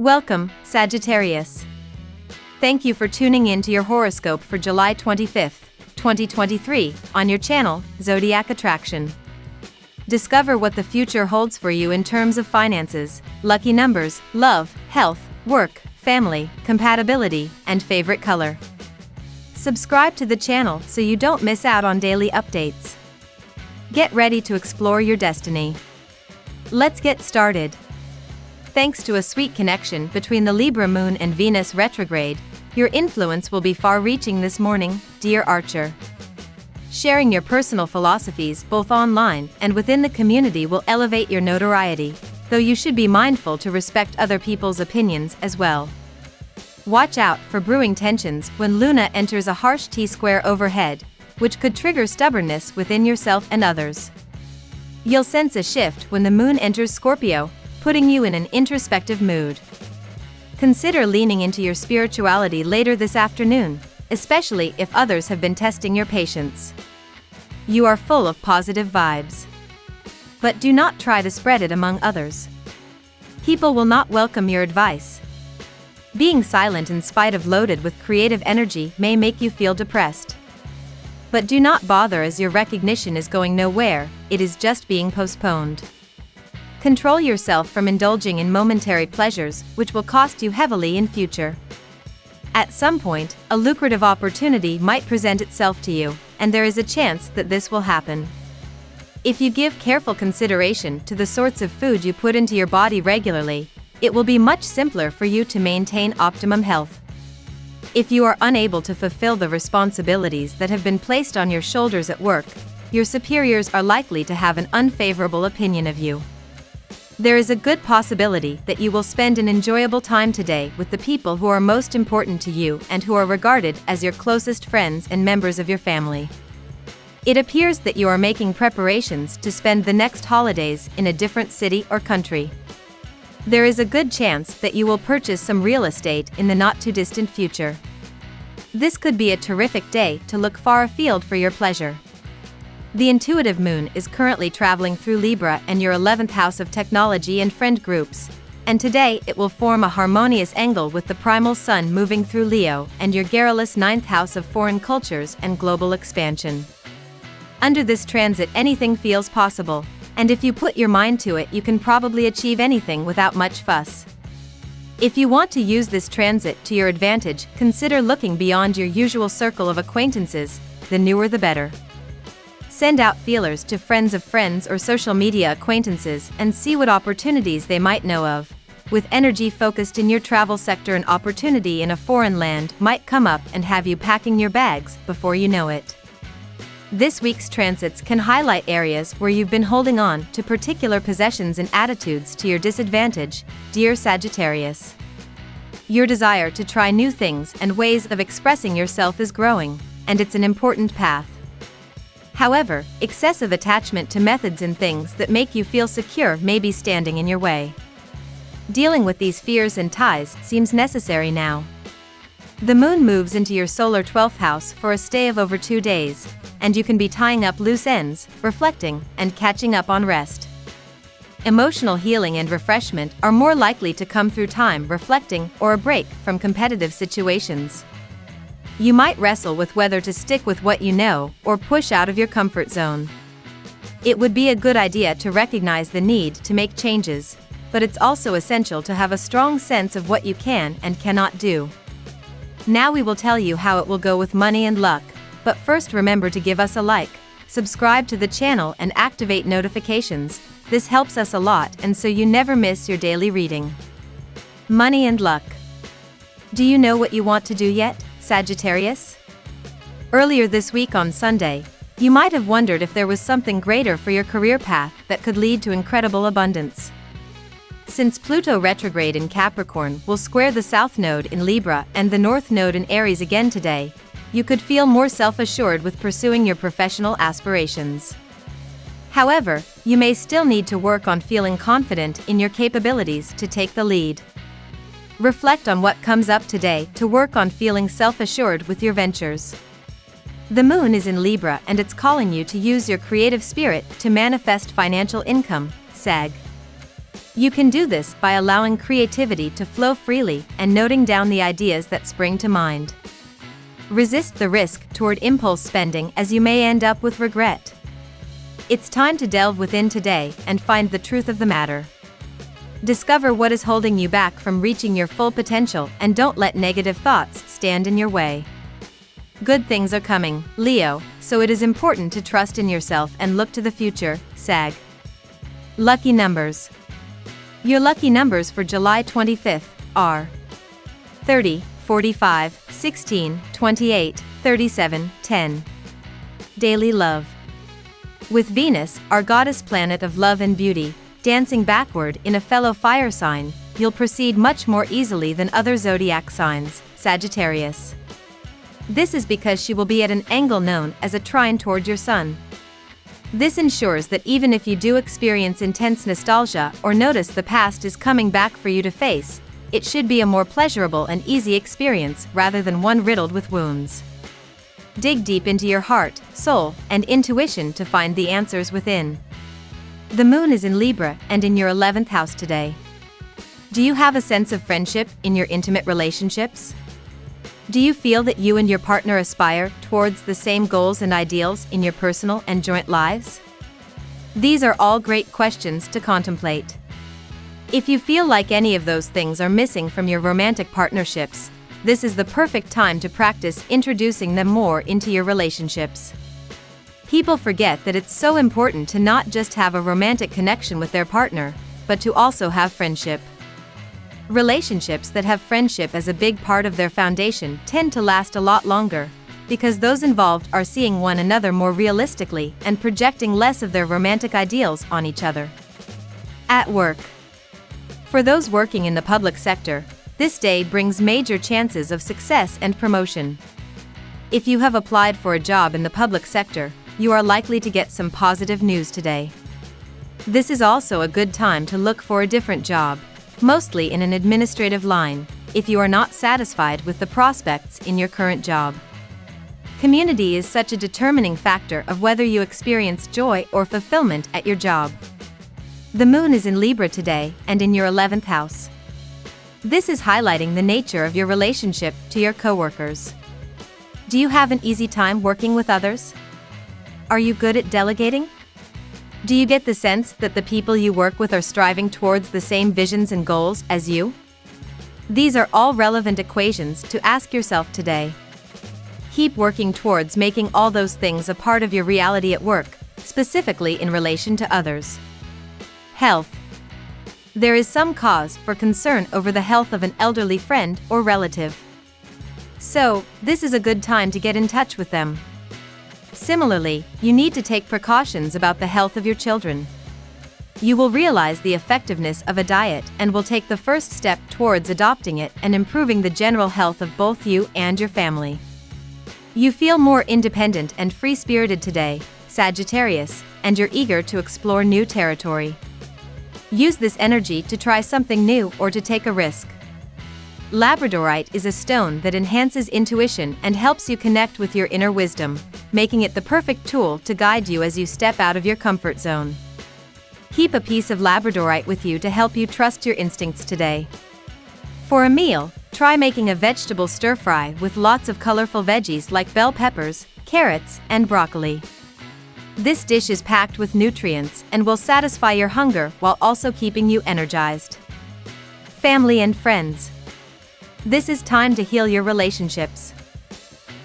Welcome, Sagittarius. Thank you for tuning in to your horoscope for July 25th, 2023, on your channel, Zodiac Attraction. Discover what the future holds for you in terms of finances, lucky numbers, love, health, work, family, compatibility, and favorite color. Subscribe to the channel so you don't miss out on daily updates. Get ready to explore your destiny. Let's get started. Thanks to a sweet connection between the Libra moon and Venus retrograde, your influence will be far-reaching this morning, dear Archer. Sharing your personal philosophies both online and within the community will elevate your notoriety, though you should be mindful to respect other people's opinions as well. Watch out for brewing tensions when Luna enters a harsh T-square overhead, which could trigger stubbornness within yourself and others. You'll sense a shift when the moon enters Scorpio, putting you in an introspective mood. Consider leaning into your spirituality later this afternoon, especially if others have been testing your patience. You are full of positive vibes. But do not try to spread it among others. People will not welcome your advice. Being silent in spite of loaded with creative energy may make you feel depressed. But do not bother as your recognition is going nowhere, it is just being postponed. Control yourself from indulging in momentary pleasures, which will cost you heavily in future. At some point, a lucrative opportunity might present itself to you, and there is a chance that this will happen. If you give careful consideration to the sorts of food you put into your body regularly, it will be much simpler for you to maintain optimum health. If you are unable to fulfill the responsibilities that have been placed on your shoulders at work, your superiors are likely to have an unfavorable opinion of you. There is a good possibility that you will spend an enjoyable time today with the people who are most important to you and who are regarded as your closest friends and members of your family. It appears that you are making preparations to spend the next holidays in a different city or country. There is a good chance that you will purchase some real estate in the not-too-distant future. This could be a terrific day to look far afield for your pleasure. The intuitive moon is currently traveling through Libra and your 11th house of technology and friend groups, and today it will form a harmonious angle with the primal sun moving through Leo and your garrulous 9th house of foreign cultures and global expansion. Under this transit, anything feels possible, and if you put your mind to it, you can probably achieve anything without much fuss. If you want to use this transit to your advantage, consider looking beyond your usual circle of acquaintances, the newer the better. Send out feelers to friends of friends or social media acquaintances and see what opportunities they might know of. With energy focused in your travel sector, an opportunity in a foreign land might come up and have you packing your bags before you know it. This week's transits can highlight areas where you've been holding on to particular possessions and attitudes to your disadvantage, dear Sagittarius. Your desire to try new things and ways of expressing yourself is growing, and it's an important path. However, excessive attachment to methods and things that make you feel secure may be standing in your way. Dealing with these fears and ties seems necessary now. The moon moves into your solar 12th house for a stay of over 2 days, and you can be tying up loose ends, reflecting, and catching up on rest. Emotional healing and refreshment are more likely to come through time reflecting or a break from competitive situations. You might wrestle with whether to stick with what you know or push out of your comfort zone. It would be a good idea to recognize the need to make changes, but it's also essential to have a strong sense of what you can and cannot do. Now we will tell you how it will go with money and luck, but first remember to give us a like, subscribe to the channel and activate notifications. This helps us a lot and so you never miss your daily reading. Money and luck. Do you know what you want to do yet, Sagittarius? Earlier this week on Sunday, you might have wondered if there was something greater for your career path that could lead to incredible abundance. Since Pluto retrograde in Capricorn will square the South Node in Libra and the North Node in Aries again today, you could feel more self-assured with pursuing your professional aspirations. However, you may still need to work on feeling confident in your capabilities to take the lead. Reflect on what comes up today to work on feeling self-assured with your ventures. The moon is in Libra and it's calling you to use your creative spirit to manifest financial income, Sag. You can do this by allowing creativity to flow freely and noting down the ideas that spring to mind. Resist the risk toward impulse spending, as you may end up with regret. It's time to delve within today and find the truth of the matter. Discover what is holding you back from reaching your full potential, and don't let negative thoughts stand in your way. Good things are coming, Leo, so it is important to trust in yourself and look to the future, Sag. Lucky numbers. Your lucky numbers for July 25th are 30, 45, 16, 28, 37, 10. Daily love. With Venus, our goddess planet of love and beauty, dancing backward in a fellow fire sign, you'll proceed much more easily than other zodiac signs, Sagittarius. This is because she will be at an angle known as a trine toward your sun. This ensures that even if you do experience intense nostalgia or notice the past is coming back for you to face, it should be a more pleasurable and easy experience rather than one riddled with wounds. Dig deep into your heart, soul, and intuition to find the answers within. The moon is in Libra and in your 11th house today. Do you have a sense of friendship in your intimate relationships? Do you feel that you and your partner aspire towards the same goals and ideals in your personal and joint lives? These are all great questions to contemplate. If you feel like any of those things are missing from your romantic partnerships, this is the perfect time to practice introducing them more into your relationships. People forget that it's so important to not just have a romantic connection with their partner, but to also have friendship. Relationships that have friendship as a big part of their foundation tend to last a lot longer, because those involved are seeing one another more realistically and projecting less of their romantic ideals on each other. At work. For those working in the public sector, this day brings major chances of success and promotion. If you have applied for a job in the public sector, you are likely to get some positive news today. This is also a good time to look for a different job, mostly in an administrative line, if you are not satisfied with the prospects in your current job. Community is such a determining factor of whether you experience joy or fulfillment at your job. The moon is in Libra today and in your 11th house. This is highlighting the nature of your relationship to your coworkers. Do you have an easy time working with others? Are you good at delegating? Do you get the sense that the people you work with are striving towards the same visions and goals as you? These are all relevant equations to ask yourself today. Keep working towards making all those things a part of your reality at work, specifically in relation to others. Health. There is some cause for concern over the health of an elderly friend or relative. So, this is a good time to get in touch with them. Similarly, you need to take precautions about the health of your children. You will realize the effectiveness of a diet and will take the first step towards adopting it and improving the general health of both you and your family. You feel more independent and free-spirited today, Sagittarius, and you're eager to explore new territory. Use this energy to try something new or to take a risk. Labradorite is a stone that enhances intuition and helps you connect with your inner wisdom, making it the perfect tool to guide you as you step out of your comfort zone. Keep a piece of labradorite with you to help you trust your instincts today. For a meal, try making a vegetable stir-fry with lots of colorful veggies like bell peppers, carrots, and broccoli. This dish is packed with nutrients and will satisfy your hunger while also keeping you energized. Family and friends. This is time to heal your relationships.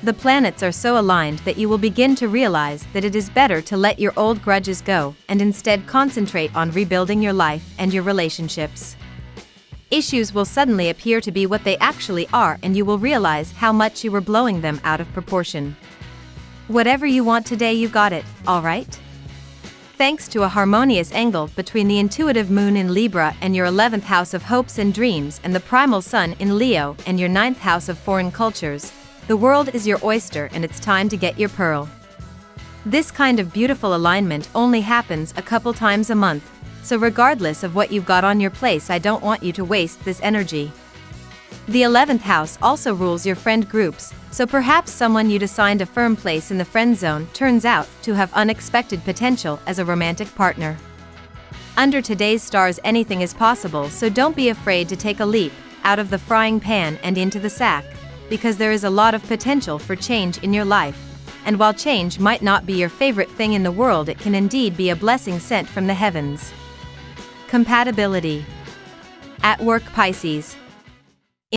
The planets are so aligned that you will begin to realize that it is better to let your old grudges go and instead concentrate on rebuilding your life and your relationships. Issues will suddenly appear to be what they actually are, and you will realize how much you were blowing them out of proportion. Whatever you want today, you got it, alright? Thanks to a harmonious angle between the intuitive moon in Libra and your 11th house of hopes and dreams and the primal sun in Leo and your 9th house of foreign cultures, the world is your oyster and it's time to get your pearl. This kind of beautiful alignment only happens a couple times a month, so regardless of what you've got on your plate, I don't want you to waste this energy. The 11th house also rules your friend groups, so perhaps someone you'd assigned a firm place in the friend zone turns out to have unexpected potential as a romantic partner. Under today's stars, anything is possible, so don't be afraid to take a leap out of the frying pan and into the sack, because there is a lot of potential for change in your life. And while change might not be your favorite thing in the world, it can indeed be a blessing sent from the heavens. Compatibility. At work, Pisces,